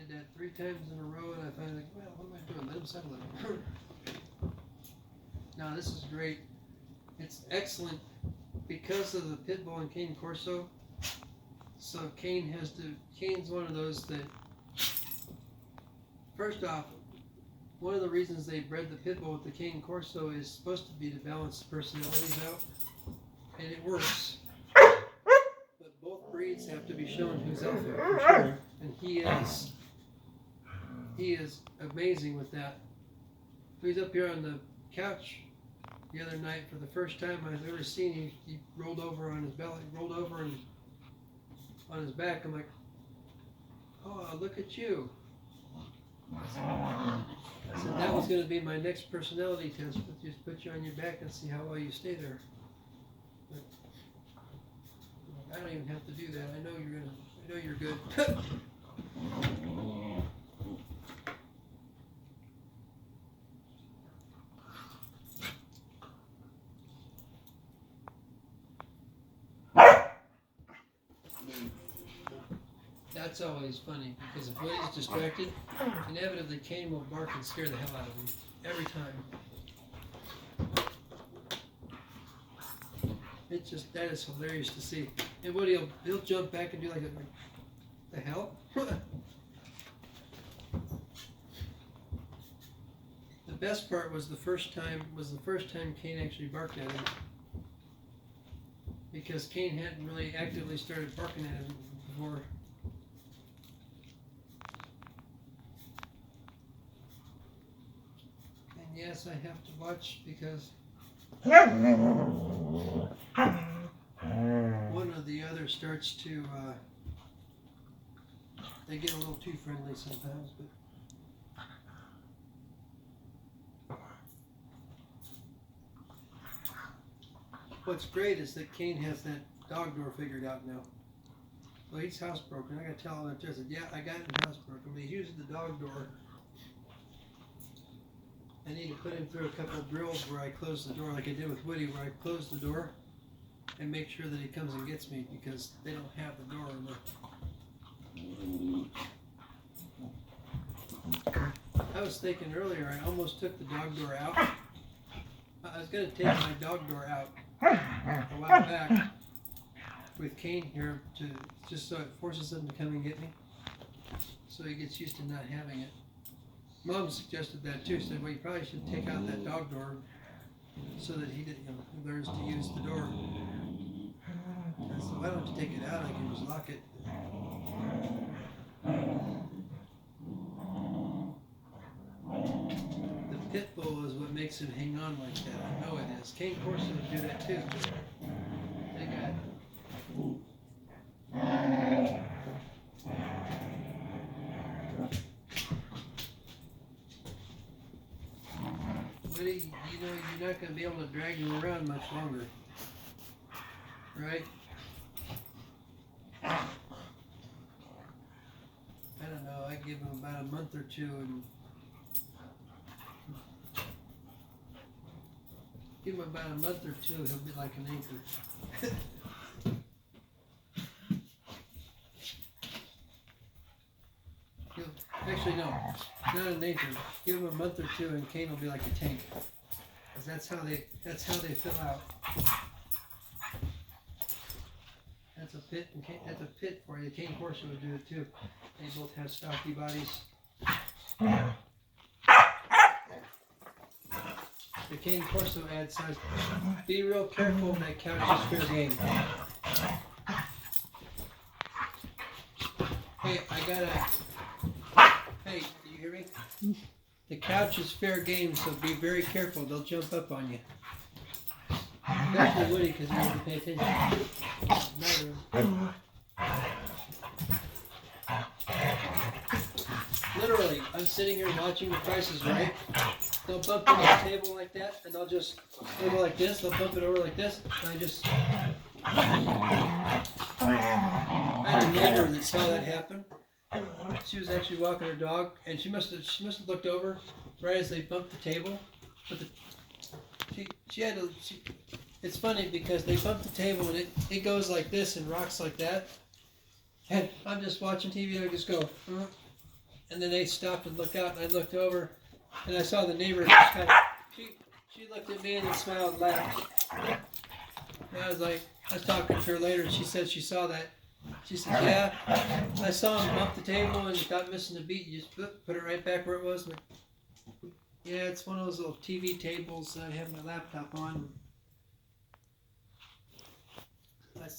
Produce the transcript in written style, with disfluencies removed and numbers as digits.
did that 3 times in a row, and I finally, well, what am I doing? Let him settle it. Now, this is great. It's excellent because of the pit bull and Cane Corso. So Cane's one of those that, first off, one of the reasons they bred the pit bull with the Cane Corso is supposed to be to balance the personalities out, and it works. But both breeds have to be shown who's alpha for sure, and he is amazing with that. He's up here on the couch the other night for the first time I've ever seen. He rolled over on his belly, rolled over and on his back. I'm like, oh, look at you. I said that was going to be my next personality test, but just put you on your back and see how well you stay there. But I don't even have to do that. I know you're good. That's always funny, because if Woody's distracted, inevitably Cain will bark and scare the hell out of him. Every time. That is hilarious to see. And Woody he'll jump back and do like, the hell? The best part was the first time Cain actually barked at him. Because Cain hadn't really actively started barking at him before. Yes, I have to watch because one or the other starts to, they get a little too friendly sometimes, but what's great is that Cain has that dog door figured out now. Well, he's housebroken. I gotta tell him, I said, yeah, I got him housebroken, but he's using the dog door. I need to put him through a couple of drills where I close the door, like I did with Woody, where I close the door and make sure that he comes and gets me, because they don't have the door on. I was thinking earlier, I almost took the dog door out. I was going to take my dog door out a while back with Cain here, just so it forces him to come and get me, so he gets used to not having it. Mom suggested that too. Said, well, you probably should take out that dog door so that he learns to use the door. I said, why don't you take it out? I can just lock it. The pit bull is what makes him hang on like that. I know it is. Cane Corso would do that too. They got. Woody, you're not going to be able to drag him around much longer, right? I don't know. I give him about a month or two, and give him about a month or two, he'll be like an anchor. Actually, no, not an anchor. Give him a month or two, and Cain will be like a tank. Because that's how they fill out. That's a pit, and that's a pit for you. Cane Corso would do it too. They both have stocky bodies. The Cane Corso adds size. Be real careful when that couch is fair game. Hey, Hey, do you hear me? The couch is fair game, so be very careful. They'll jump up on you. Especially Woody, because he doesn't pay attention. Literally, I'm sitting here watching The Price is Right. They'll bump into the table like that, and they'll go like this. They'll bump it over like this, and I had a neighbor that saw that happen. She was actually walking her dog, and she must have looked over right as they bumped the table. But it's funny because they bumped the table and it goes like this and rocks like that. And I'm just watching TV and I just go, And then they stopped and looked out, and I looked over, and I saw the neighbor just kind of, she looked at me and then smiled and laughed. And I was talking to her later, and she said she saw that. She said, yeah, I saw him bump the table and got missing a beat. You just put it right back where it was. Yeah, it's one of those little TV tables that I have my laptop on.